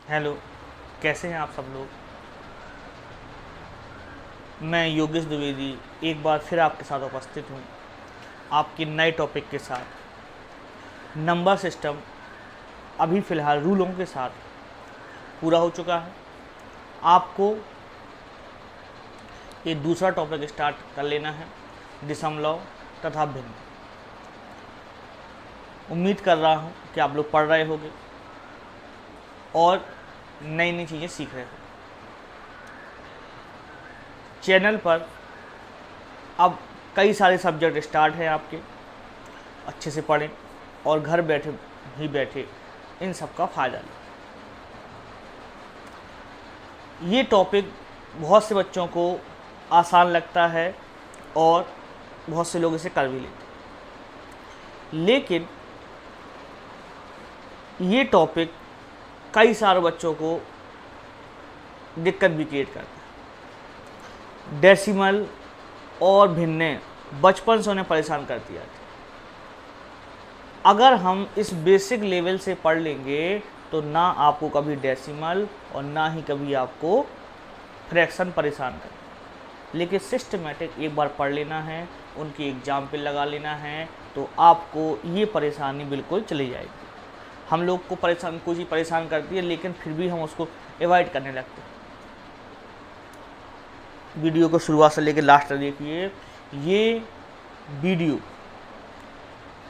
Hello, कैसे हैं आप सब लोग। मैं योगेश द्विवेदी एक बार फिर आपके साथ उपस्थित हूँ आपके नए टॉपिक के साथ। नंबर सिस्टम अभी फ़िलहाल रूलों के साथ पूरा हो चुका है। आपको ये दूसरा टॉपिक स्टार्ट कर लेना है, दशमलव तथा भिन्न। उम्मीद कर रहा हूँ कि आप लोग पढ़ रहे होंगे और नई नई चीज़ें सीख रहे हो। चैनल पर अब कई सारे सब्जेक्ट स्टार्ट हैं आपके, अच्छे से पढ़ें और घर बैठे ही बैठे इन सब का फ़ायदा लें। ये टॉपिक बहुत से बच्चों को आसान लगता है और बहुत से लोग इसे कर भी लेते हैं, लेकिन ये टॉपिक कई सारे बच्चों को दिक्कत भी क्रिएट करता है। डेसिमल और भिन्नें बचपन से उन्हें परेशान करती आती। अगर हम इस बेसिक लेवल से पढ़ लेंगे तो ना आपको कभी डेसिमल और ना ही कभी आपको फ्रैक्शन परेशान करे, लेकिन सिस्टमेटिक एक बार पढ़ लेना है, उनकी एग्जाम पे लगा लेना है, तो आपको ये परेशानी बिल्कुल चली जाएगी। हम लोग को कोई चीज़ परेशान करती है, लेकिन फिर भी हम उसको अवॉइड करने लगते हैं। वीडियो को शुरुआत से लेकर लास्ट तक देखिए। ये वीडियो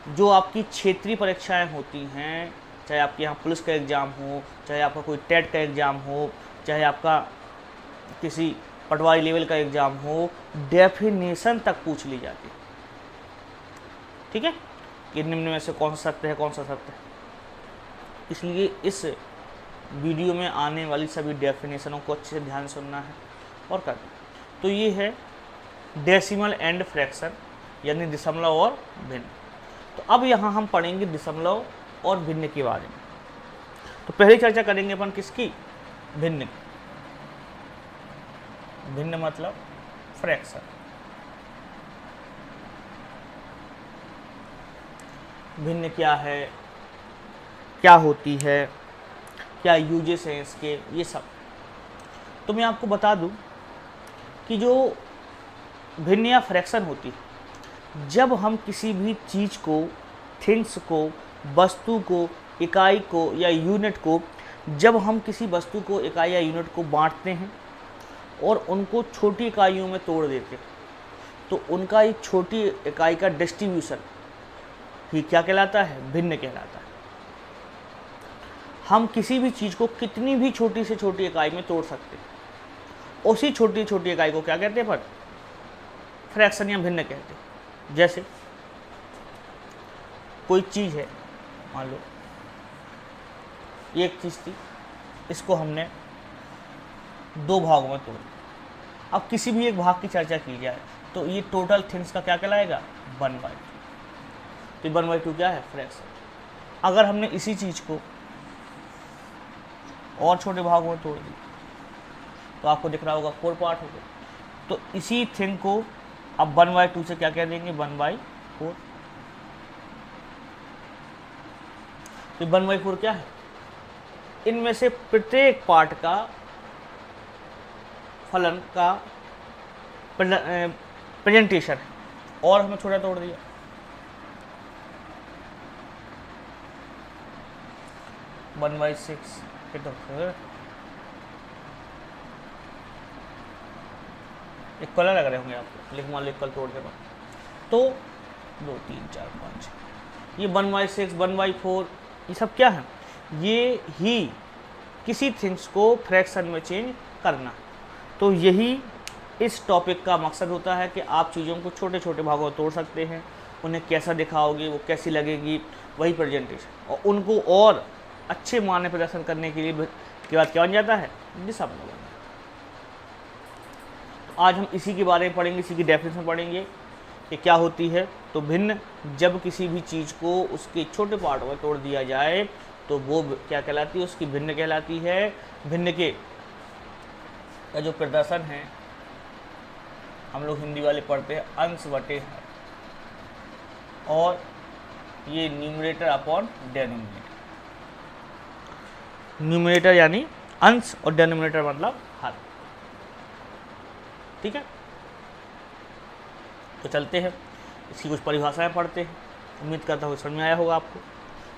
जो आपकी क्षेत्रीय परीक्षाएं होती हैं, चाहे आपके यहाँ पुलिस का एग्ज़ाम हो, चाहे आपका कोई टेट का एग्ज़ाम हो, चाहे आपका किसी पटवारी लेवल का एग्ज़ाम हो, डेफिनेशन तक पूछ ली जाती है। ठीक है, कि निम्न में से कौन सा सत्य है, कौन सा सत्य है। इसलिए इस वीडियो में आने वाली सभी डेफिनेशनों को अच्छे से ध्यान सुनना है और करना। तो ये है डेसिमल एंड फ्रैक्शन, यानी दशमलव और भिन्न। तो अब यहाँ हम पढ़ेंगे दशमलव और भिन्न के बारे में। तो पहले चर्चा करेंगे अपन किसकी, भिन्न की। भिन्न मतलब फ्रैक्शन। भिन्न क्या है, क्या होती है, क्या यूजेस हैं इसके, ये सब। तो मैं आपको बता दूं कि जो भिन्न या फ्रैक्शन होती है, जब हम किसी भी चीज़ को, थिंग्स को, वस्तु को, इकाई को या यूनिट को, जब हम किसी वस्तु को, इकाई या यूनिट को बांटते हैं और उनको छोटी इकाइयों में तोड़ देते हैं, तो उनका एक छोटी इकाई का डिस्ट्रीब्यूशन ही क्या कहलाता है, भिन्न कहलाता है। हम किसी भी चीज़ को कितनी भी छोटी से छोटी इकाई में तोड़ सकते हैं, उसी छोटी छोटी इकाई को क्या कहते हैं, पर फ्रैक्शन या भिन्न कहते हैं। जैसे कोई चीज़ है, मान लो एक चीज़ थी, इसको हमने दो भागों में तोड़ दिया। अब किसी भी एक भाग की चर्चा की जाए तो ये टोटल थिंग्स का क्या कहलाएगा, 1/2। तो 1/2 क्या है, फ्रैक्शन। अगर हमने इसी चीज़ को और छोटे भागों में तोड़ दिया तो आपको दिख रहा होगा 4 पार्ट हो गए। तो इसी थिंग को अब 1/2 से क्या कह देंगे, 1/4। तो 1/4 क्या है, इनमें से प्रत्येक पार्ट का फलन का प्रेजेंटेशन है, और हमें छोटा तोड़ दिया। वन बाई सिक्स इक्वल लग रहे होंगे आपको, लेकिन मान लो इक्वल तोड़ के बाद तो 2 3 4 5, ये 1/6 1/4, ये सब क्या है, ये ही किसी थिंग्स को फ्रैक्शन में चेंज करना। तो यही इस टॉपिक का मकसद होता है कि आप चीज़ों को छोटे छोटे भागों में तोड़ सकते हैं, उन्हें कैसा दिखाओगे, वो कैसी लगेगी, वही प्रेजेंटेशन, और उनको और अच्छे माने प्रदर्शन करने के लिए के बाद क्या बन जाता है, दशमलव बन जाता है। तो आज हम इसी के बारे में पढ़ेंगे, इसी की डेफिनेशन पढ़ेंगे कि क्या होती है। तो भिन्न, जब किसी भी चीज़ को उसके छोटे पार्ट में तोड़ दिया जाए तो वो क्या कहलाती है, उसकी भिन्न कहलाती है। भिन्न के का जो प्रदर्शन है, हम लोग हिंदी वाले पढ़ते हैं अंश बटे हर, और ये न्यूमरेटर अपॉन डेनोमिनेटर। न्यूमरेटर यानी अंश और डेनोमिनेटर मतलब हर। ठीक है, तो चलते हैं इसकी कुछ परिभाषाएं पढ़ते हैं। उम्मीद करता हूँ समझ में आया होगा आपको।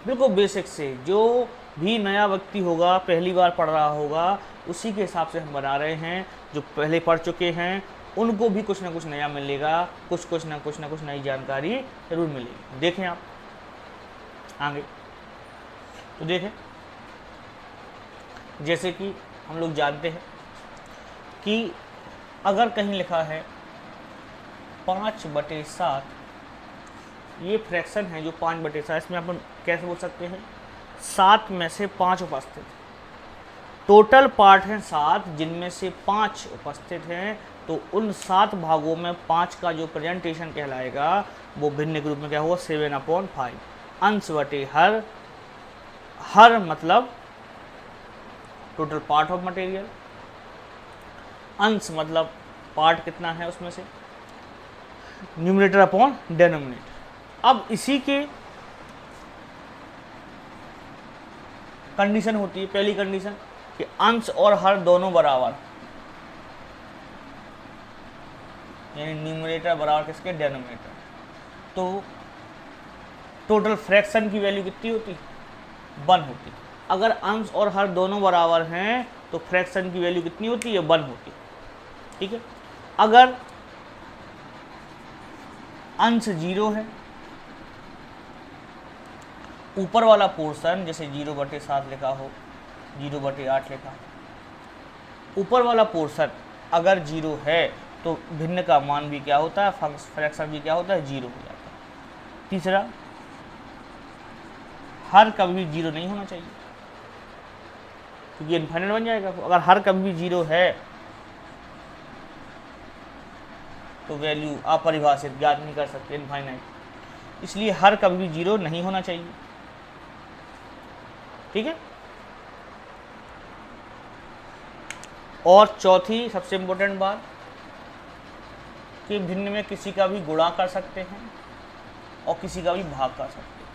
बिल्कुल बेसिक से जो भी नया व्यक्ति होगा, पहली बार पढ़ रहा होगा, उसी के हिसाब से हम बना रहे हैं। जो पहले पढ़ चुके हैं उनको भी कुछ ना कुछ नया मिलेगा, कुछ ना कुछ नई जानकारी जरूर मिलेगी। देखें आप आगे, तो देखें जैसे कि हम लोग जानते हैं कि अगर कहीं लिखा है 5/7, ये फ्रैक्शन है जो 5/7, इसमें अपन कैसे बोल सकते हैं 7 में से 5 उपस्थित, टोटल पार्ट हैं 7 जिनमें से 5 उपस्थित हैं, तो उन 7 भागों में 5 का जो प्रेजेंटेशन कहलाएगा वो भिन्न के रूप में क्या होगा 7/5। अंश बटे हर, हर मतलब टोटल पार्ट ऑफ मटेरियल, अंश मतलब पार्ट कितना है उसमें से, न्यूमरेटर अपॉन डेनोमिनेटर। अब इसी के कंडीशन होती है, पहली कंडीशन कि अंश और हर दोनों बराबर, यानी न्यूमरेटर बराबर किसके, डेनोमिनेटर। तो टोटल फ्रैक्शन की वैल्यू कितनी होती, 1 होती। अगर अंश और हर दोनों बराबर हैं तो फ्रैक्शन की वैल्यू कितनी होती है, 1 होती। ठीक है, अगर अंश 0 है, ऊपर वाला पोर्शन जैसे 0/7 लिखा हो, 0/8 लिखा हो, ऊपर वाला पोर्शन अगर 0 है तो भिन्न का मान भी क्या होता है, फ्रैक्शन भी क्या होता है, 0 हो जाता है। तीसरा, हर कभी भी 0 नहीं होना चाहिए क्योंकि इनफाइनाइट बन जाएगा। अगर हर कभी भी 0 है तो वैल्यू अपरिभाषित, ज्ञात नहीं कर सकते, इनफाइनाइट, इसलिए हर कभी भी 0 नहीं होना चाहिए। ठीक है, और चौथी सबसे इंपॉर्टेंट बात कि भिन्न में किसी का भी गुणा कर सकते हैं और किसी का भी भाग कर सकते हैं,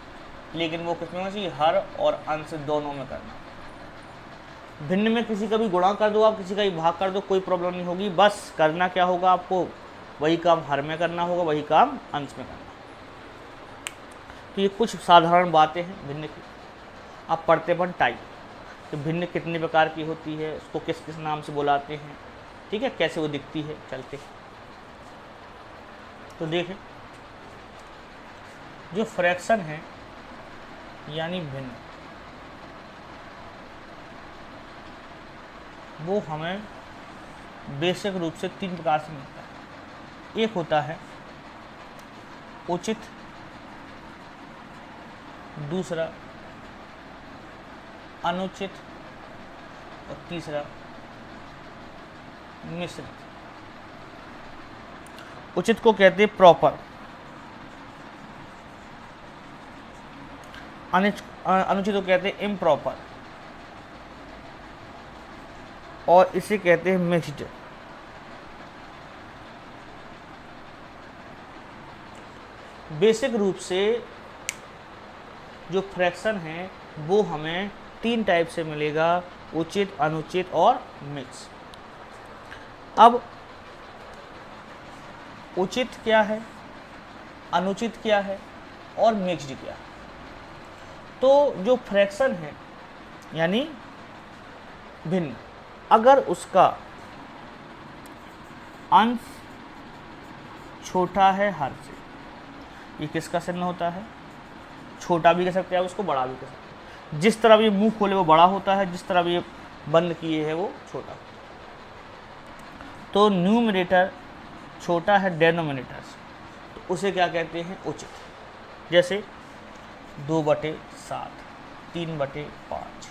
लेकिन वो किसमें होना चाहिए, हर और अंश दोनों में करना। भिन्न में किसी का भी गुणा कर दो आप, किसी का भी भाग कर दो, कोई प्रॉब्लम नहीं होगी। बस करना क्या होगा, आपको वही काम हर में करना होगा, वही काम अंश में करना। तो ये कुछ साधारण बातें हैं भिन्न की। आप पढ़ते पढ़ टाइप कि भिन्न कितने प्रकार की होती है, उसको किस किस नाम से बुलाते हैं, ठीक है, कैसे वो दिखती है, चलते। तो देखें, जो फ्रैक्शन है यानी भिन्न, वो हमें बेसिक रूप से 3 प्रकार से मिलता है। एक होता है उचित, दूसरा अनुचित और तीसरा मिश्रित। उचित को कहते हैं प्रॉपर, अनुचित को कहते हैं इम्प्रॉपर, और इसे कहते हैं मिक्स्ड। बेसिक रूप से जो फ्रैक्शन है वो हमें 3 टाइप से मिलेगा, उचित, अनुचित और मिक्स। अब उचित क्या है, अनुचित क्या है और मिक्स्ड क्या है। तो जो फ्रैक्शन है यानी भिन्न, अगर उसका अंश छोटा है हर से, ये किसका चिन्ह होता है, छोटा भी कह सकते हैं उसको, बड़ा भी कह सकते हैं। जिस तरह ये मुंह खोले वो बड़ा होता है, जिस तरह ये बंद किए है वो छोटा। तो न्यूमरेटर छोटा है डेनोमिनेटर से, तो उसे क्या कहते हैं, उचित। जैसे 2/7, 3/5,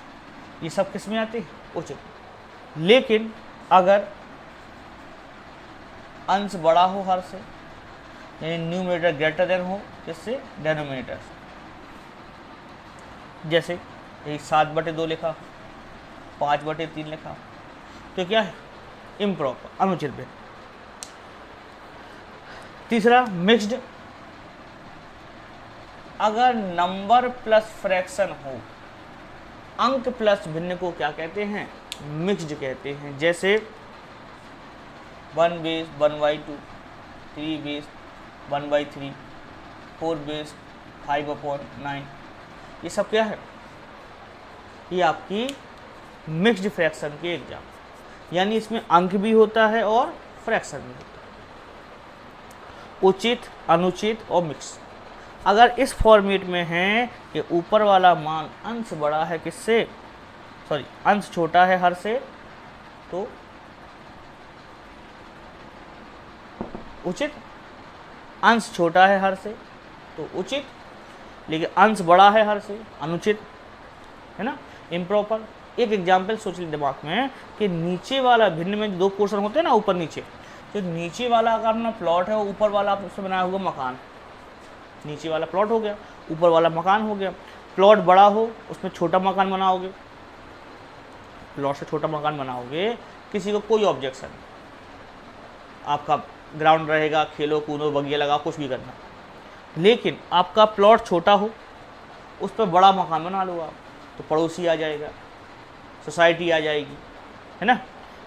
ये सब किस में आते हैं, उचित। लेकिन अगर अंश बड़ा हो हर से, यानी न्यूमरेटर ग्रेटर देन हो जिससे डेनोमिनेटर से, जैसे यही 7/2 लिखा हो, 5/3 लिखा हो, तो क्या है, इम्प्रॉपर, अनुचित भिन्न। तीसरा मिक्स्ड, अगर नंबर प्लस फ्रैक्शन हो अंक प्लस भिन्न को क्या कहते हैं? मिक्स्ड कहते हैं। जैसे 1 बेस 1/2, 3 बेस 1/3, 4 बेस 5/9, ये सब क्या है? ये आपकी मिक्स्ड फ्रैक्शन के एग्जाम, यानी इसमें अंक भी होता है और फ्रैक्शन भी होता है, उचित, अनुचित और मिक्स। अगर इस फॉर्मेट में है कि ऊपर वाला मान अंश बड़ा है किससे, सॉरी अंश छोटा है हर से, तो उचित, अंश छोटा है हर से तो उचित, लेकिन अंश बड़ा है हर से अनुचित, है ना, इम्प्रॉपर। एक एग्जाम्पल सोच लीजिए दिमाग में कि नीचे वाला भिन्न में दो पोर्शन होते हैं ना, ऊपर नीचे, तो नीचे वाला अगर अपना प्लॉट है, ऊपर वाला उससे बनाया हुआ मकान, नीचे वाला प्लॉट हो गया, ऊपर वाला मकान हो गया। प्लॉट बड़ा हो उसमें छोटा मकान बनाओगे, प्लॉट से छोटा मकान बनाओगे, किसी को कोई ऑब्जेक्शन नहीं, आपका ग्राउंड रहेगा, खेलो कूदो, बगिया लगाओ, कुछ भी करना। लेकिन आपका प्लॉट छोटा हो, उस पर बड़ा मकान बना लो आप, तो पड़ोसी आ जाएगा, सोसाइटी आ जाएगी, है ना।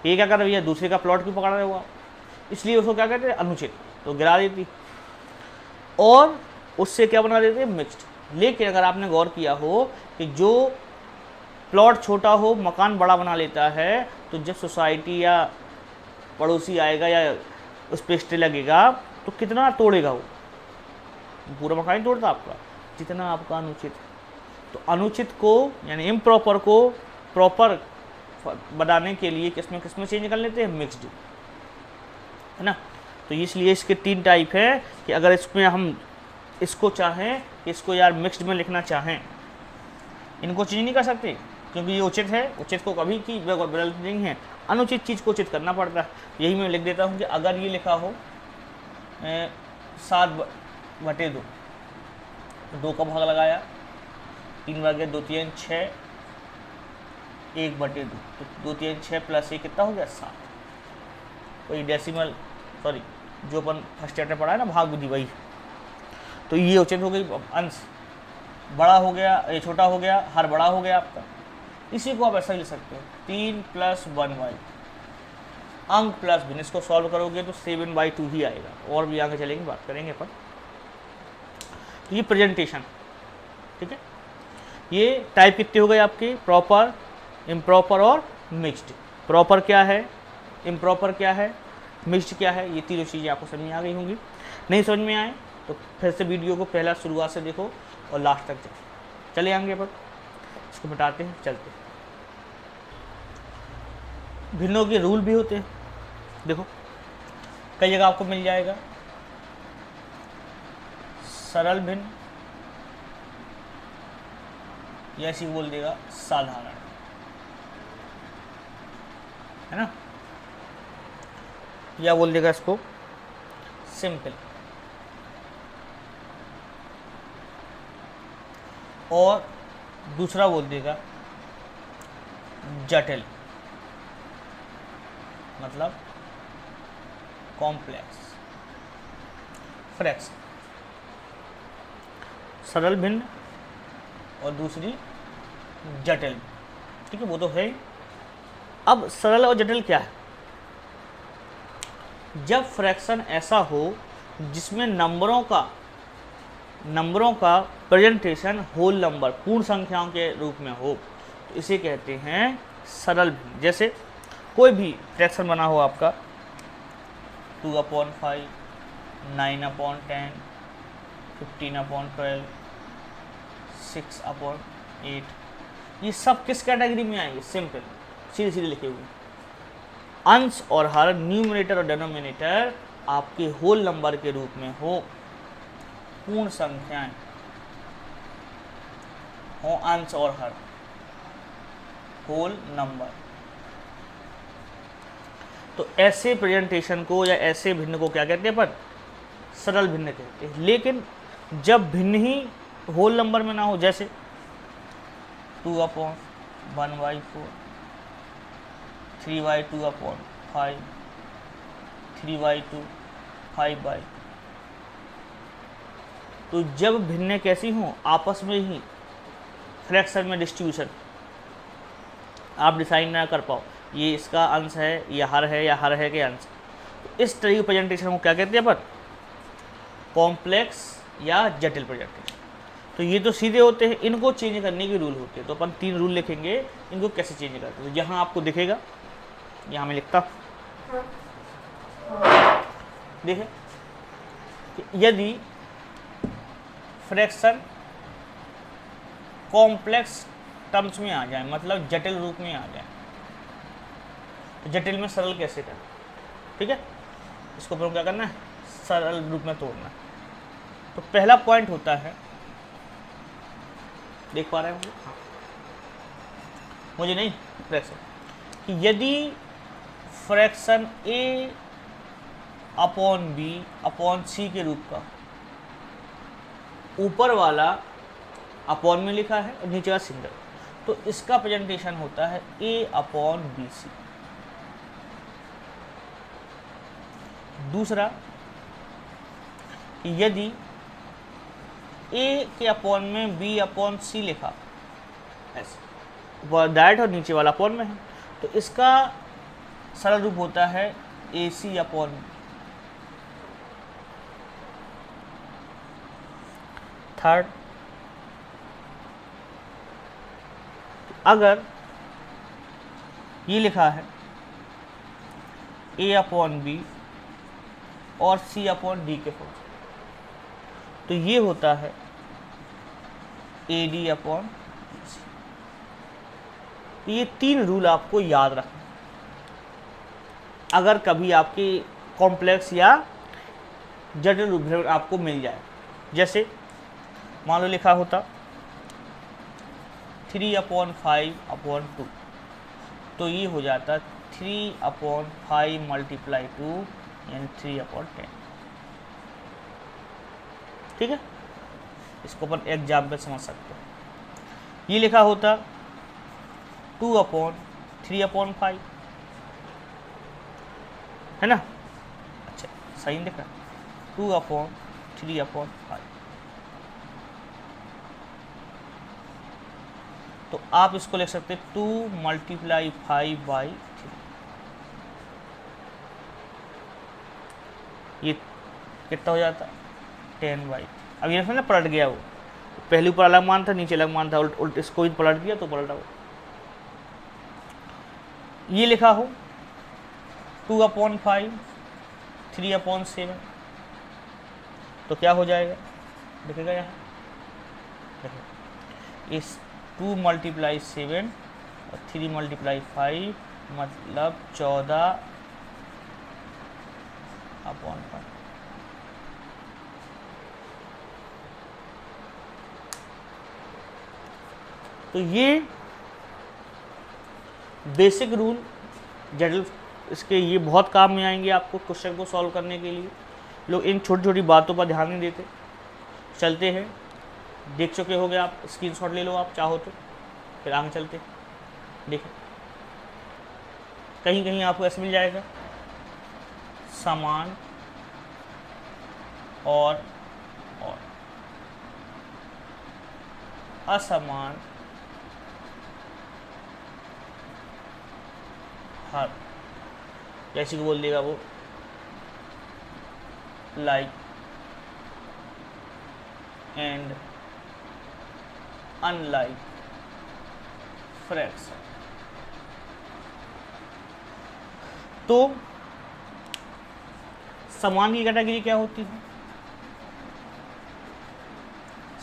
ये क्या कर रही है, दूसरे का प्लॉट क्यों पकड़ रहे हो आप, इसलिए उसको क्या कहते हैं, अनुचित, तो गिरा देती, और उससे क्या बना देते हैं, मिक्स्ड। लेकिन अगर आपने गौर किया हो कि जो प्लॉट छोटा हो मकान बड़ा बना लेता है, तो जब सोसाइटी या पड़ोसी आएगा या उस पर स्टे लगेगा तो कितना तोड़ेगा वो, पूरा मकान तोड़ता आपका, जितना आपका अनुचित है। तो अनुचित को यानी इम्प्रॉपर को प्रॉपर बनाने के लिए किसमें किसमें चेंज कर लेते हैं, मिक्स्ड, है ना। तो इसलिए इसके 3 टाइप है कि अगर इसमें हम इसको चाहें, इसको यार मिक्स्ड में लिखना चाहें, इनको चेंज नहीं कर सकते क्योंकि ये उचित है, उचित को कभी की बदलती नहीं है, अनुचित चीज़ को उचित करना पड़ता है। यही मैं लिख देता हूँ कि अगर ये लिखा हो 7/2, तो 2 का भाग लगाया, 3 भागे 2 3 6, 1/2, तो 2 3 6 प्लस 1 कितना हो गया, 7। वही डेसिमल, सॉरी जो अपन फर्स्ट ईयर में पढ़ा है ना, भाग विधि, वही। तो ये उचित हो गई, अंश बड़ा हो गया, ये छोटा हो गया, हर बड़ा हो गया आपका। इसी को आप ऐसा ही लिख सकते हो, 3 + 1/, अंक प्लस भिन्न, इसको सॉल्व करोगे तो 7/2 ही आएगा, और भी आगे चलेंगे, बात करेंगे अपन। तो ये प्रेजेंटेशन, ठीक है। ये टाइप कितने हो गए आपके, प्रॉपर, इम्प्रॉपर और मिक्स्ड। प्रॉपर क्या है, इम्प्रॉपर क्या है, मिक्स्ड क्या है, ये तीनों चीज़ें आपको समझ में आ गई होंगी। नहीं समझ में आए तो फिर से वीडियो को पहला शुरुआत से देखो और लास्ट तक जाओ। चले आएंगे अपन, इसको मिटाते हैं, चलते हैं। भिन्नों के रूल भी होते हैं, देखो कई जगह आपको मिल जाएगा। सरल भिन्न, या ऐसी बोल देगा साधारण, है ना, या बोल देगा इसको सिंपल, और दूसरा बोल देगा जटिल, मतलब कॉम्प्लेक्स फ्रैक्शन। सरल भिन्न और दूसरी जटिल, ठीक है, वो तो है। अब सरल और जटिल क्या है, जब फ्रैक्शन ऐसा हो जिसमें नंबरों का प्रेजेंटेशन होल नंबर, पूर्ण संख्याओं के रूप में हो, तो इसे कहते हैं सरल भिन्न। जैसे कोई भी फ्रैक्शन बना हो आपका 2/5, 9/10, 15/12, 6/8, ये सब किस कैटेगरी में आएंगे, सिंपल, सीधे सीधे लिखे हुए। अंश और हर, न्यूमरेटर और डिनोमिनेटर आपके होल नंबर के रूप में हो, पूर्ण संख्याएं हो, अंश और हर, होल नंबर। तो ऐसे प्रेजेंटेशन को या ऐसे भिन्न को क्या कहते हैं, पर सरल भिन्न कहते हैं। लेकिन जब भिन्न ही होल नंबर में ना हो, जैसे 2/1/4, 3/2/5, 3/2, 5/, तो जब भिन्न कैसी हों, आपस में ही फ्रैक्शन में डिस्ट्रीब्यूशन आप डिसाइड ना कर पाओ ये इसका अंश है या हर है या हर है के अंश। तो इस तरह की प्रेजेंटेशन को क्या कहते हैं अपन? कॉम्प्लेक्स या जटिल प्रेजेंटेशन। तो ये तो सीधे होते हैं, इनको चेंज करने की रूल होते हैं। तो अपन 3 रूल लिखेंगे, इनको कैसे चेंज करते हैं। तो यहाँ आपको दिखेगा, यहाँ मैं लिखता हूँ, देखें यदि फ्रैक्शन कॉम्प्लेक्स टर्म्स में आ जाए, मतलब जटिल रूप में आ जाए, तो जटिल में सरल कैसे करें, ठीक है। इसको अपन क्या करना है, सरल रूप में तोड़ना है। तो पहला पॉइंट होता है, देख पा रहे हैं मुझे नहीं, फ्रैक्शन कि यदि fraction a upon b upon c के रूप का ऊपर वाला अपॉन में लिखा है और नीचे का सिंगल, तो इसका प्रेजेंटेशन होता है a अपॉन बी सी। दूसरा कि यदि a के अपॉन में b अपॉन सी लिखा ऐसे डायरेक्ट और नीचे वाला अपॉन में है, तो इसका सरल रूप होता है ए सी अपॉन बी। थर्ड, अगर ये लिखा है a अपॉन बी और c अपॉन डी के फॉर्म, तो ये होता है ए डी अपॉन सी। ये 3 रूल आपको याद रखना अगर कभी आपकी कॉम्प्लेक्स या जटिल रूप आपको मिल जाए। जैसे मान लो लिखा होता 3 अपॉन 5 अपॉन 2, तो ये हो जाता 3 अपॉन 5 मल्टीप्लाई 2 यानी 3 अपॉन 10, ठीक है। इसको अपन एग्जाम्पल समझ सकते हैं। ये लिखा होता 2 अपॉन 3 अपॉन 5, है ना। अच्छा सही दिख रहा है, 2 अपॉन 3 अपॉन 5। तो आप इसको लिख सकते 2 मल्टीप्लाई 5 बाई 3। ये कितना हो जाता 10 बाई। अब ये ना पलट गया, वो पहले ऊपर अलग मान था नीचे अलग मान था, उल्ट इसको ही पलट दिया तो पलटा। वो ये लिखा हो 2 अपॉन 5 3 अपॉन 7, तो क्या हो जाएगा दिखेगा यहाँ, देखिए इस 2 मल्टीप्लाई 7 और 3 मल्टीप्लाई 5 मतलब 14 अपॉन 5। तो ये बेसिक रूल जटिल इसके ये बहुत काम में आएंगे आपको क्वेश्चन को सॉल्व करने के लिए। लोग इन छोटी छोटी बातों पर ध्यान नहीं देते। चलते हैं, देख चुके होंगे आप, स्क्रीनशॉट ले लो आप चाहो तो, फिर आगे चलते देखें। कहीं कहीं आपको ऐसे मिल जाएगा समान और असमान हर, जैसे कि बोल देगा वो लाइक एंड अनलाइक फ्रैक्शन। तो समान की कैटेगरी क्या होती है,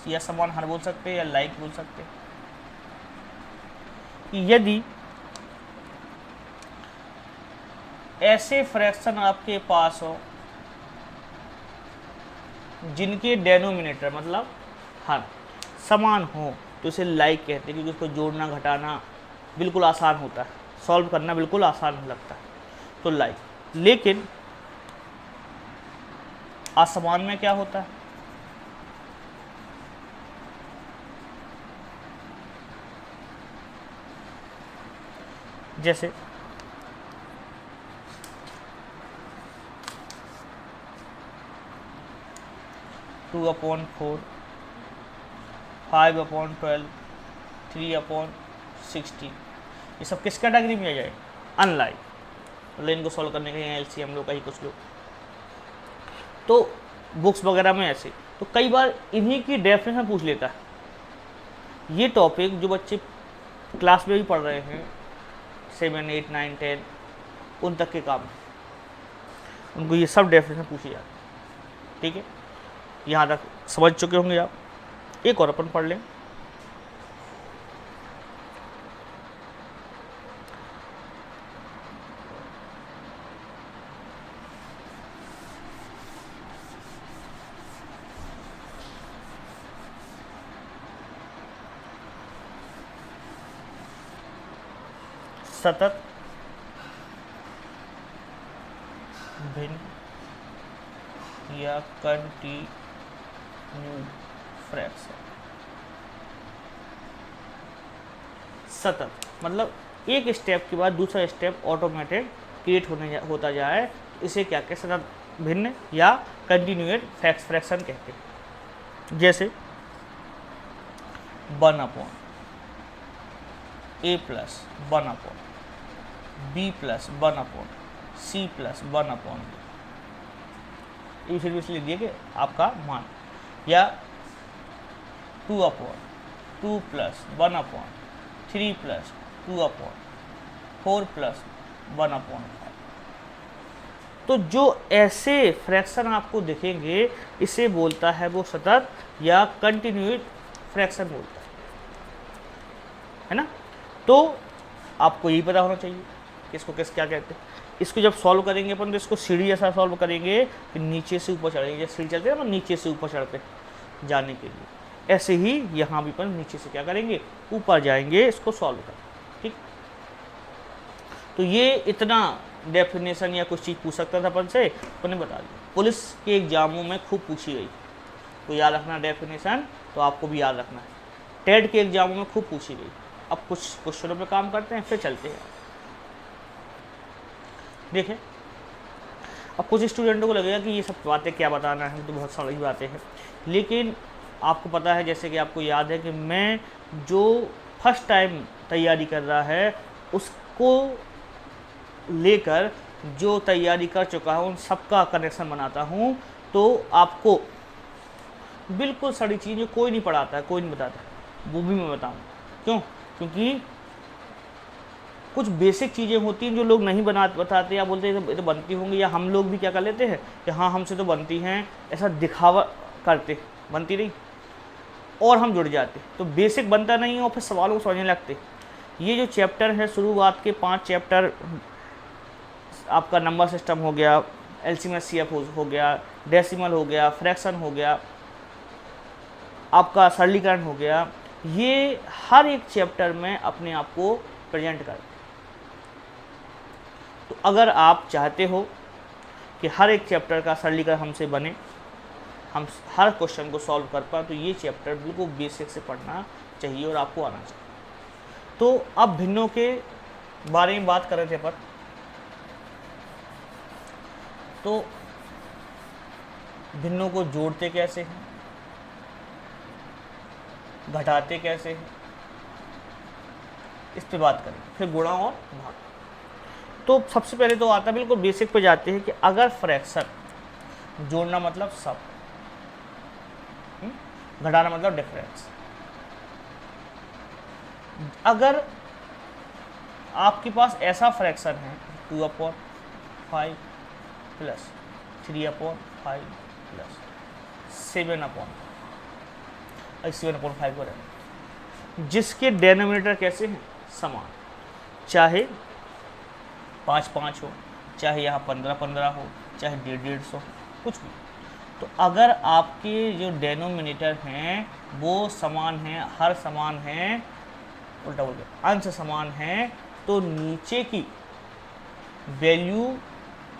या समान हर बोल सकते हैं या लाइक बोल सकते हैं। यदि ऐसे फ्रैक्शन आपके पास हो जिनके डेनोमिनेटर मतलब हर समान हो, तो इसे लाइक कहते हैं, क्योंकि उसको जोड़ना घटाना बिल्कुल आसान होता है, सॉल्व करना बिल्कुल आसान लगता है, तो लाइक। लेकिन असमान में क्या होता है, जैसे 2 अपॉन 4 5 अपॉन 12 3 अपॉन 16, ये सब किस कैटेगरी में आ जाए, अनलाइक, मतलब इनको सॉल्व करने के लिए एलसीएम लोग का ही कुछ लोग, तो बुक्स वगैरह में ऐसे, तो कई बार इन्हीं की डेफिनेशन पूछ लेता है। ये टॉपिक जो बच्चे क्लास में भी पढ़ रहे हैं 7, 8, 9, 10 उन तक के काम है, उनको ये सब डेफिनेशन पूछी जाती है। ठीक है, यहाँ तक समझ चुके होंगे आप। एक और अपन पढ़ लें। सतत भिन्न या कंटिन्यू फ्रैक्शन। सतत मतलब एक स्टेप के बाद दूसरा स्टेप ऑटोमेटेड क्रिएट होता जाए, इसे क्या कहते हैं, सतत भिन्न या कंटिन्यूएट फ्रैक्शन कहते हैं। जैसे 1/a plus 1/b plus 1/c plus 1/b, फिर इसलिए दिए कि आपका मान, या 2/2 प्लस 1/3 प्लस 2/4 प्लस 1/5। तो जो ऐसे फ्रैक्शन आपको दिखेंगे इसे बोलता है वो सतत या कंटिन्यूएट फ्रैक्शन बोलता है ना। तो आपको यही पता होना चाहिए कि इसको किस क्या कहते हैं। इसको जब सॉल्व करेंगे अपन तो इसको सीढ़ी जैसा सॉल्व करेंगे कि नीचे से ऊपर चढ़ेंगे, जैसे सीढ़ी चलते हैं ना नीचे से ऊपर चढ़ते जाने के लिए, ऐसे ही यहाँ भी अपन नीचे से क्या करेंगे, ऊपर जाएंगे इसको सॉल्व कर। ठीक, तो ये इतना डेफिनेशन या कुछ चीज़ पूछ सकता था अपन से, अपन ने बता दिया। पुलिस के एग्जामों में खूब पूछी गई, तो याद रखना डेफिनेशन, तो आपको भी याद रखना है। टेट के एग्जामों में खूब पूछी गई। अब कुछ क्वेश्चनों पे काम करते हैं, फिर चलते हैं। देखें, अब कुछ स्टूडेंटों को लगेगा कि ये सब बातें क्या बताना है, तो बहुत सारी बातें हैं, लेकिन आपको पता है, जैसे कि आपको याद है कि मैं जो फर्स्ट टाइम तैयारी कर रहा है उसको लेकर जो तैयारी कर चुका है उन सबका कनेक्शन बनाता हूँ। तो आपको बिल्कुल सारी चीज़ें कोई नहीं पढ़ाता है, कोई नहीं बताता है, वो भी मैं बताऊँ। क्यों? क्योंकि कुछ बेसिक चीज़ें होती हैं जो लोग नहीं बताते, या बोलते हैं तो बनती होंगी, या हम लोग भी क्या कर लेते हैं कि हाँ हमसे तो बनती हैं, ऐसा दिखावा करते, बनती नहीं, और हम जुड़ जाते, तो बेसिक बनता नहीं है और फिर सवालों को समझने लगते। ये जो चैप्टर है, शुरुआत के 5 चैप्टर, आपका नंबर सिस्टम हो गया, एलसीएम एचसीएफ हो गया, डेसिमल हो गया, फ्रैक्शन हो गया, आपका सरलीकरण हो गया, ये हर एक चैप्टर में अपने आप को प्रेजेंट करते। तो अगर आप चाहते हो कि हर एक चैप्टर का सरलीकरण हमसे बने, हम हर क्वेश्चन को सॉल्व कर पाए, तो ये चैप्टर बिल्कुल बेसिक से पढ़ना चाहिए और आपको आना चाहिए। तो अब भिन्नों के बारे में बात कर रहे थे अपन, तो भिन्नों को जोड़ते कैसे हैं, घटाते कैसे हैं, इस पे बात करें, फिर गुणा और भाग। तो सबसे पहले तो आता है, बिल्कुल बेसिक पे जाते हैं कि अगर फ्रैक्शन, जोड़ना मतलब सब, घटाना मतलब डिफरेंस। अगर आपके पास ऐसा फ्रैक्शन है 2/5 प्लस 3/5 प्लस 7/5 को रहना, जिसके डेनोमिनेटर कैसे हैं, समान, चाहे 5-5 हो, चाहे यहाँ 15-15 हो, चाहे 150-150 कुछ भी। तो अगर आपके जो डेनोमिनेटर हैं वो समान हैं, हर समान हैं, उल्टा बोल गया, अंश समान हैं, तो नीचे की वैल्यू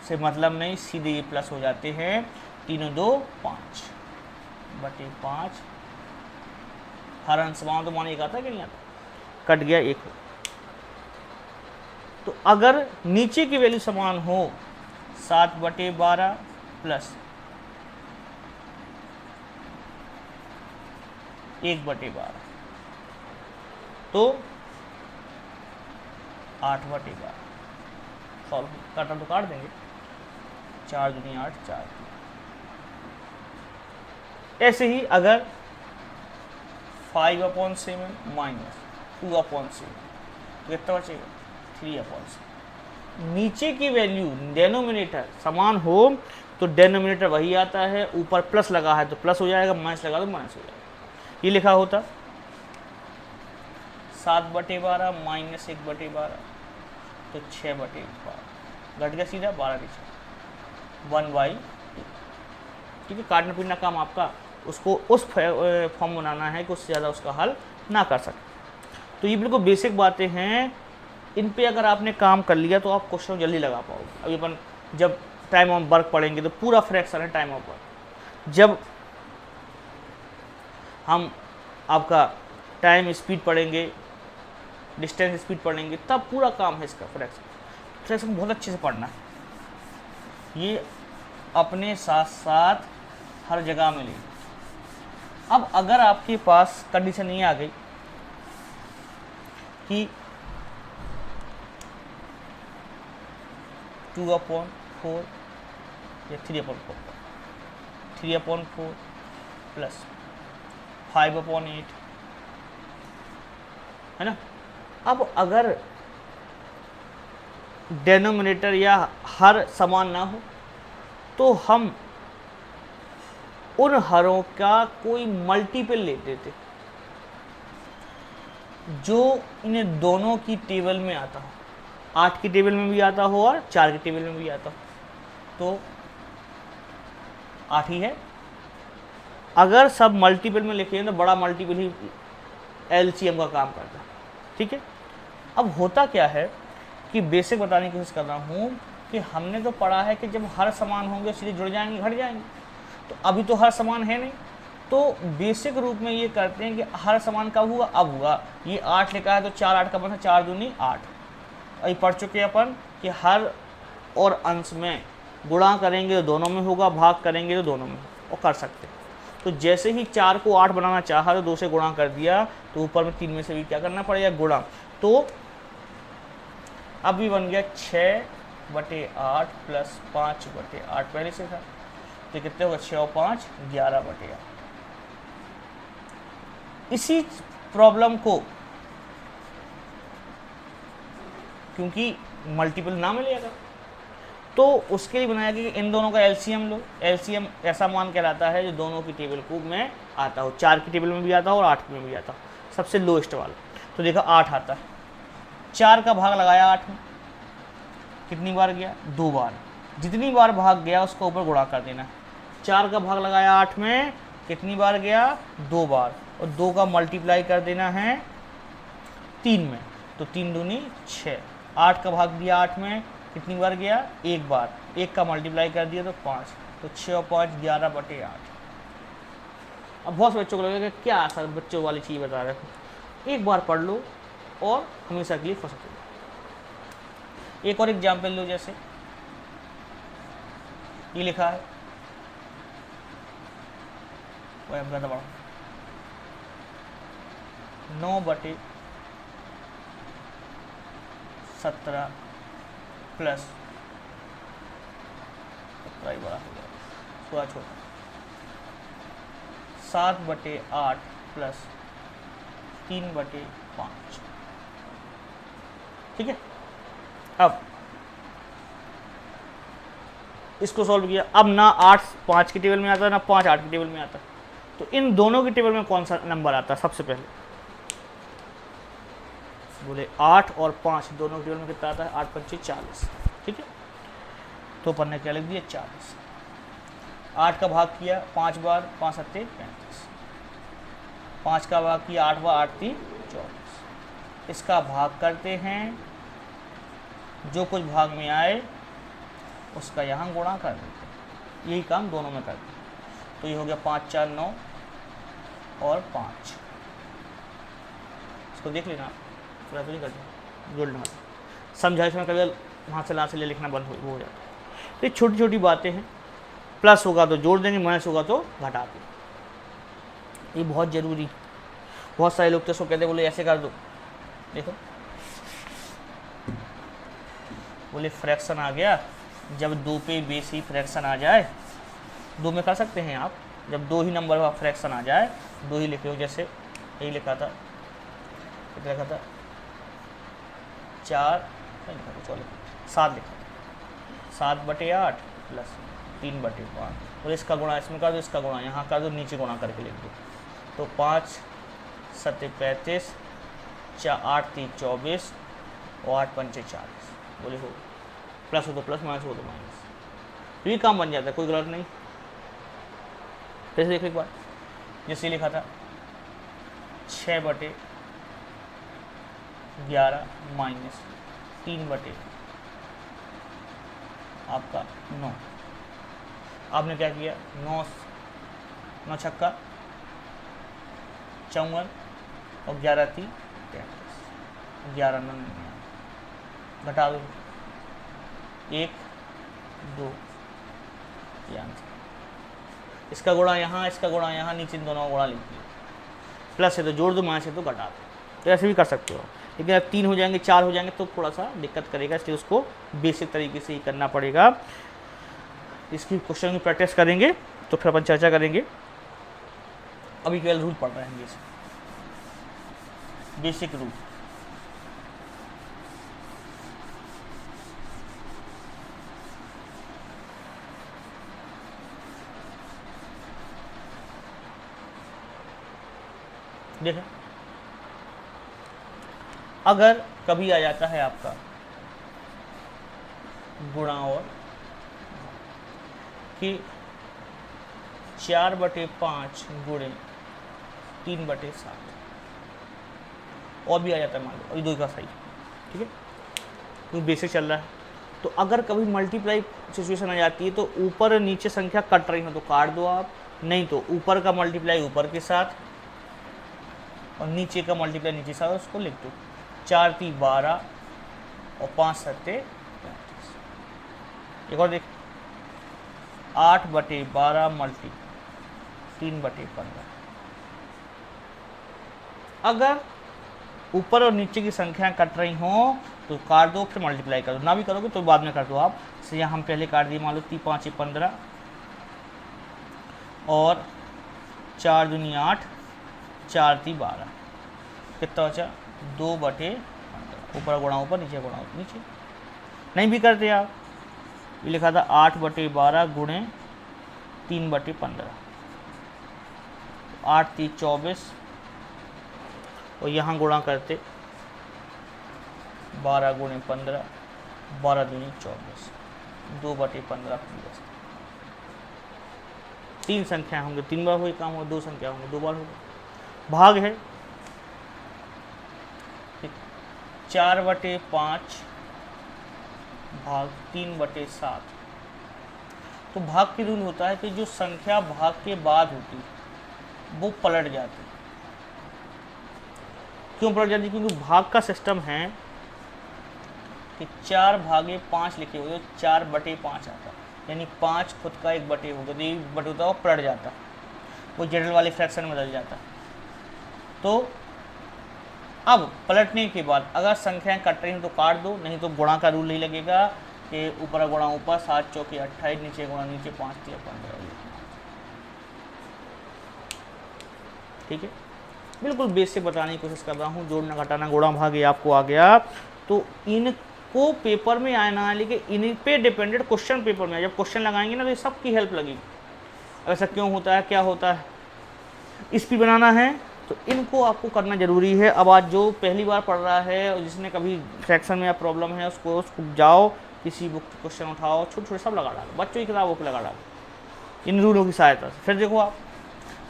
से मतलब नहीं, सीधे ये प्लस हो जाते हैं। 3×2 5/5, हर अंश समान, तो मान एक आता है कि नहीं आता, कट गया 1 हो। तो अगर नीचे की वैल्यू समान हो 7/12 प्लस 1/12, तो 8/12 सॉल्व काटा तो काट देंगे, 4 दूनी 8, 4। ऐसे ही अगर 5/7 माइनस 2/7 तो कितना बचेगा 3/7। नीचे की वैल्यू डेनोमिनेटर समान हो तो डेनोमिनेटर वही आता है, ऊपर प्लस लगा है तो प्लस हो जाएगा, माइनस लगा तो माइनस हो जाएगा। ये लिखा होता 7/12 माइनस 1/12 तो 6/12 घट गया सीधा 12 नीचे 1/8। ठीक है, काटना पीटना काम आपका, उसको उस फॉर्म बनाना है कि उससे ज़्यादा उसका हल ना कर सके। तो ये बिल्कुल बेसिक बातें हैं, इन पे अगर आपने काम कर लिया तो आप क्वेश्चन जल्दी लगा पाओगे। अभी अपन जब टाइम ऑफ वर्क पढ़ेंगे तो पूरा फ्रैक्शन है टाइम ऑफ वर्क। जब हम आपका टाइम स्पीड पढ़ेंगे, डिस्टेंस स्पीड पढ़ेंगे, तब पूरा काम है इसका फ्रैक्शन बहुत अच्छे से पढ़ना है। ये अपने साथ साथ हर जगह मिलेगी। अब अगर आपके पास कंडीशन ये आ गई कि 2/4 या 3/4 प्लस 5/8 है ना। अब अगर डेनोमिनेटर या हर समान ना हो तो हम उन हरों का कोई मल्टीपल लेते थे जो इन्हें दोनों की टेबल में आता हो, 8 की टेबल में भी आता हो और 4 की टेबल में भी आता हो, तो 8 ही है। अगर सब मल्टीपल में लिखे तो बड़ा मल्टीपल ही एलसीएम का काम करता है। ठीक है, अब होता क्या है कि बेसिक बताने की कोशिश कर रहा हूँ कि हमने तो पढ़ा है कि जब हर समान होंगे सीधे जुड़ जाएंगे, घट जाएंगे, तो अभी तो हर समान है नहीं, तो बेसिक रूप में ये करते हैं कि हर समान कब हुआ, अब हुआ। ये 8 लिखा है तो 4 8 का बना 4 दूनी 8। अभी पढ़ चुके हैं अपन कि हर और अंश में गुणा करेंगे तो दोनों में होगा, भाग करेंगे तो दोनों में होगा, और कर सकते हैं। तो जैसे ही 4 को 8 बनाना चाहा तो 2 से गुणा कर दिया, तो ऊपर में 3 में से भी क्या करना पड़ेगा, गुणा। तो अब भी बन गया 6/8 प्लस 5/8 पहले से था, तो कितने होगा 6 और 5 11/8। इसी प्रॉब्लम को क्योंकि मल्टीपल ना मिलेगा तो उसके लिए बनाया गया कि इन दोनों का एलसीएम लो। एलसीएम ऐसा मान कहलाता है जो दोनों की टेबल को में आता हो, 4 की टेबल में भी आता हो और 8 में भी आता हो, सबसे लोएस्ट वाला। तो देखा 8 आता है, 4 का भाग लगाया 8 में, कितनी बार गया 2 बार, जितनी बार भाग गया उसको ऊपर गुणा कर देना। 4 का भाग लगाया 8 में, कितनी बार गया 2 बार, और 2 का मल्टीप्लाई कर देना है 3 में, तो 3 दूनी 6। 8 का भाग दिया 8 में, कितनी बार गया 1 बार, 1 का मल्टीप्लाई कर दिया तो 5, तो 6 और 5 11/8। अब बहुत से बच्चों को लगेगा क्या आसान बच्चों वाली चीज़ बता रहे हो, एक बार पढ़ लो और हमेशा के लिए फंस जाओ। एक और एग्जाम्पल लो, जैसे ये लिखा है, वही हम ज़्यादा बढ़ा 9/17 प्लस 17 बड़ा हो गया, थोड़ा छोटा 7/8 प्लस 3/5। ठीक है, अब इसको सॉल्व किया। अब ना 8 5 की टेबल में आता है, ना 5 8 की टेबल में आता है, तो इन दोनों की टेबल में कौन सा नंबर आता है सबसे पहले, बोले 8 और 5 दोनों की टेबल में कितना आता है, 8 5 40। ठीक है, तो अपन ने क्या लिख दिया 40। 8 का भाग किया 5 बार, 5 7 35। 5 का भाग किया 8 बार, 8 3 24। इसका भाग करते हैं, जो कुछ भाग में आए उसका यहाँ गुणा कर देते हैं, यही काम दोनों में करते हैं। तो ये हो गया 5 4 9 और 5। इसको देख लेना, पूरा तो नहीं करते, जोड़ लेना, समझा इसमें कभी वहाँ से ला से ले लिखना बंद हो जाता है। तो ये छोटी छोटी बातें हैं, प्लस होगा तो जोड़ देंगे, माइनस होगा तो घटा देंगे, ये बहुत ज़रूरी। बहुत सारे लोग तो इसको कहते बोले ऐसे कर दो, देखो बोले फ्रैक्शन आ गया, जब 2 पे बेस ही फ्रैक्शन आ जाए, 2 में कर सकते हैं आप, जब 2 ही नंबर का फ्रैक्शन आ जाए, 2 ही लिखे हो, जैसे यही लिखा था, कितना लिखा था 4 नहीं लिखा था, चलो 7 लिखा था, 7/8 प्लस 3/5, और इसका गुणा इसमें कर दो, इसका गुणा यहाँ कर दो, नीचे गुणा करके लिख दो, तो 5 7 35, 8 3 24 और 8 5 40, बोले हो, प्लस हो तो प्लस, माइनस हो तो माइनस, तो ये काम बन जाता है, कोई गलत नहीं। फिर से देखो एक बार, जैसे लिखा था 6/11 माइनस 3/9, आपका 9, आपने क्या किया, 9 छक्का 54 और 11 3 33, 11 9 घटा दो, 1 2, ये आंसर। इसका गुणा यहाँ, इसका गुणा यहाँ, नीचे दोनों गुणा लिख दिया, प्लस है तो जोड़ दो, माइनस है तो घटा दो, तो ऐसे भी कर सकते हो। लेकिन अब 3 हो जाएंगे, 4 हो जाएंगे तो थोड़ा सा दिक्कत करेगा, इसलिए उसको बेसिक तरीके से ही करना पड़ेगा। इसकी क्वेश्चन की प्रैक्टिस करेंगे तो फिर अपन चर्चा करेंगे। अभी केवल रूल पढ़ रहे हैं, बेसिक रूल। देखें, अगर कभी आ जाता है आपका गुणा और कि 4/5 गुणे 3/7, और भी आ जाता है, मान लो अभी 2 का सही, ठीक है, तो बेसिक चल रहा है। तो अगर कभी मल्टीप्लाई सिचुएशन आ जाती है तो ऊपर नीचे संख्या कट रही हो तो काट दो आप, नहीं तो ऊपर का मल्टीप्लाई ऊपर के साथ और नीचे का मल्टीप्लाई नीचे साथ, उसको लिख दो 4 3 12 और 5 7 35। एक और देख, 8/12 मल्टी 3/15। अगर ऊपर और नीचे की संख्याएं कट रही हों तो काट दो, फिर मल्टीप्लाई कर दो, ना भी करोगे तो बाद में कर दो आप। से यहाँ हम पहले काट दिए, मान लो 3 5 15 और 4 दूनी 8, 4 3 12, कितना बचा 2/15, ऊपर गुणा ऊपर, नीचे गुणा नीचे। नहीं भी करते आप, ये लिखा था 8/12 गुणे 3/15, 8 3 24 और यहाँ गुणा करते 12 गुणे 15, 12 दूनी 24, 2/15 प्लस 3 संख्या होंगे 3 बार हुई काम, हो 2 संख्या होंगे 2 बार होगा। भाग है 4/5 भाग 3/7। तो भाग की रूल होता है कि जो संख्या भाग के बाद होती है वो पलट जाती है। क्यों पलट जाती है? क्योंकि भाग का सिस्टम है कि 4/5 लिखे हुए, 4/5 आता है, यानी 5 खुद का 1/, होगा तो 1/, होता है वो पलट जाता है, वो जनरल वाले फ्रैक्शन में बदल जाता है। तो अब पलटने के बाद अगर संख्याएं कट रही हैं तो काट दो, नहीं तो गुणा का रूल नहीं लगेगा कि ऊपर गुणा ऊपर, 7 चौके 28, नीचे गुणा नीचे, 5 3 15। ठीक है, बिल्कुल बेसिक बताने की कोशिश कर रहा हूँ। जोड़ना घटाना गुणा भाग ये आपको आ गया, तो इनको पेपर में आना है, लेकिन इन पे डिपेंडेड क्वेश्चन पेपर में जब क्वेश्चन लगाएंगे ना तो ये सबकी हेल्प लगेगी। ऐसा क्यों होता है, क्या होता है, इस पे बनाना है, तो इनको आपको करना जरूरी है। अब आज जो पहली बार पढ़ रहा है और जिसने कभी फ्रैक्शन में या प्रॉब्लम है उसको जाओ किसी बुक क्वेश्चन उठाओ, छोटे छोटे सब लगा डालो, बच्चों की किताबों को लगा डालो इन रूलों की सहायता से। फिर देखो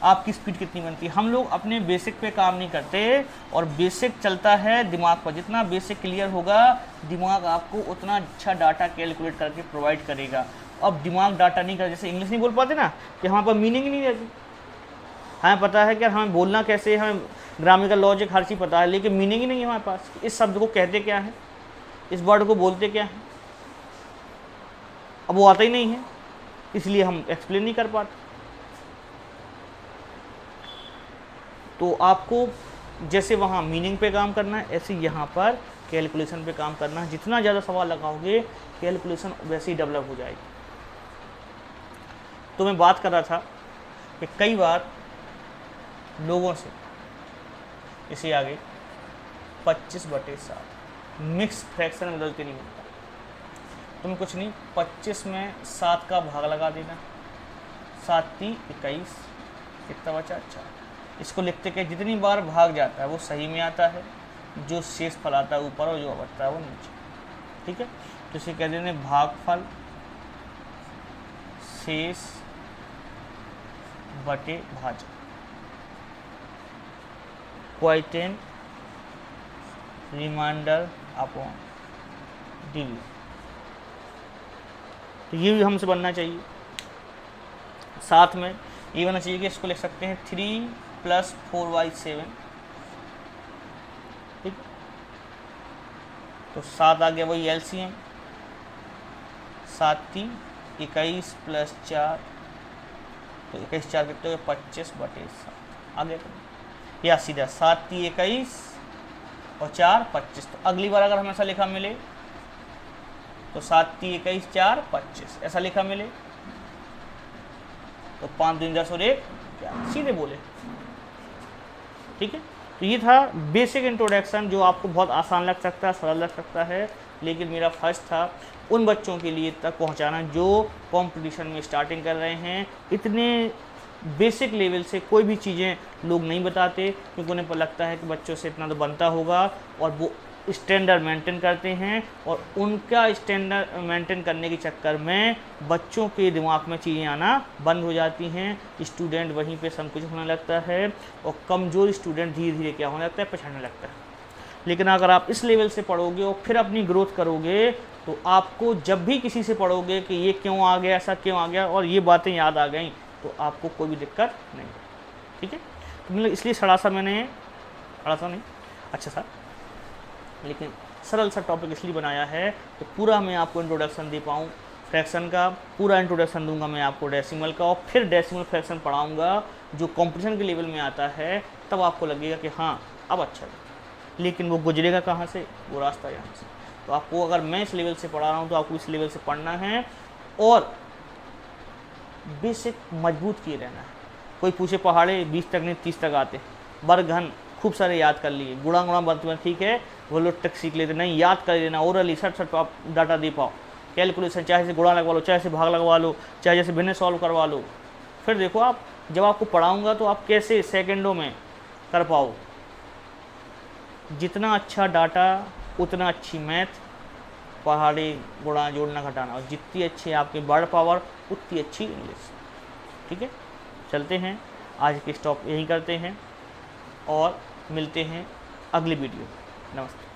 आपकी स्पीड कितनी बनती है। हम लोग अपने बेसिक पे काम नहीं करते और बेसिक चलता है दिमाग पर। जितना बेसिक क्लियर होगा दिमाग आपको उतना अच्छा डाटा कैलकुलेट करके प्रोवाइड करेगा। अब दिमाग डाटा नहीं कर, जैसे इंग्लिश नहीं बोल पाते ना कि हमारे पास मीनिंग ही नहीं रहती। हमें पता है कि हमें बोलना कैसे, हमें ग्रामेटिकल लॉजिक हर चीज़ पता है, लेकिन मीनिंग ही नहीं है हमारे पास। इस शब्द को कहते क्या है, इस वर्ड को बोलते क्या है, अब वो आता ही नहीं है, इसलिए हम एक्सप्लेन नहीं कर पाते। तो आपको जैसे वहाँ मीनिंग पे काम करना है, ऐसे यहाँ पर कैलकुलेशन पे काम करना है। जितना ज़्यादा सवाल लगाओगे कैलकुलेशन वैसे ही डेवलप हो जाएगी। तो मैं बात कर रहा था कि कई बार लोगों से इसे आगे 25/7 मिक्स फ्रैक्शन में गलती नहीं मिलता। तुम्हें कुछ नहीं, 25 में 7 का भाग लगा देना, 7 × 21, कितना बचा 4। इसको लिखते कि जितनी बार भाग जाता है वो सही में आता है, जो शेष फल आता है ऊपर और जो बचता है वो नीचे। ठीक है, तो इसे कह देते हैं भागफल शेष बटे भाजक, क्वोटिएंट रिमाइंडर अपॉन डिवी। तो ये भी हमसे बनना चाहिए। साथ में ये बनना चाहिए कि इसको लिख सकते हैं 3 + 4/7। ठीक, तो 7 आ गया वही एलसीएम, 7 × 21 + 4, तो 21 4 कितने हो गए 25/7। आगे या सीधा 7 × 21 और 4 25। तो अगली बार अगर हमें ऐसा लिखा मिले तो 7 × 21 4 25 ऐसा लिखा मिले तो 5 × 2 = 10 और 1 सीधे बोले। ठीक है, तो ये था बेसिक इंट्रोडक्शन जो आपको बहुत आसान लग सकता है, सरल लग सकता है, लेकिन मेरा फर्ज था उन बच्चों के लिए तक पहुंचाना जो कंपटीशन में स्टार्टिंग कर रहे हैं। इतने बेसिक लेवल से कोई भी चीज़ें लोग नहीं बताते क्योंकि उन्हें लगता है कि बच्चों से इतना तो बनता होगा, और वो स्टैंडर्ड मेंटेन करते हैं, और उनका स्टैंडर्ड मेंटेन करने के चक्कर में बच्चों के दिमाग में चीज़ें आना बंद हो जाती हैं। स्टूडेंट वहीं पे संकुचित होने लगता है और कमज़ोर स्टूडेंट धीरे धीरे क्या होने लगता है, पछाड़ने लगता है। लेकिन अगर आप इस लेवल से पढ़ोगे और फिर अपनी ग्रोथ करोगे तो आपको जब भी किसी से पढ़ोगे कि ये क्यों आ गया, ऐसा क्यों आ गया, और ये बातें याद आ गई, तो आपको कोई भी दिक्कत नहीं। ठीक है, तो मतलब इसलिए थोड़ा सा नहीं अच्छा सा लेकिन सरल सा टॉपिक इसलिए बनाया है कि पूरा मैं आपको इंट्रोडक्शन दे पाऊँ फ्रैक्शन का, पूरा इंट्रोडक्शन दूंगा मैं आपको डेसिमल का, और फिर डेसिमल फ्रैक्शन पढ़ाऊंगा जो कंपटीशन के लेवल में आता है। तब आपको लगेगा कि हाँ अब अच्छा है, लेकिन वो गुजरेगा कहाँ से, वो रास्ता यहाँ से। तो आपको अगर मैं इस लेवल से पढ़ा रहा हूँ तो आपको इस लेवल से पढ़ना है और बेसिक मजबूत किए रहना है। कोई पूछे पहाड़े 20 तक नहीं 30 तक आते, वर्ग घन खूब सारे याद कर लिए, गुणा बनते ठीक है वो लोग तक सीख लेते, नहीं याद कर लेना ओरली सट आप डाटा दे पाओ। कैलकुलेशन चाहे से गुणा लगवा लो, चाहे से भाग लगवा लो, चाहे जैसे भिन्न सॉल्व करवा लो। फिर देखो आप जब आपको पढ़ाऊँगा तो आप कैसे सेकेंडों में कर पाओ। जितना अच्छा डाटा उतना अच्छी मैथ, पहाड़ी गुणा जोड़ना घटाना, और जितनी अच्छी आपकी वर्ड पावर उतनी अच्छी इंग्लिश। ठीक है, चलते हैं आज की स्टॉप यहीं करते हैं और मिलते हैं अगली वीडियो। नमस्ते।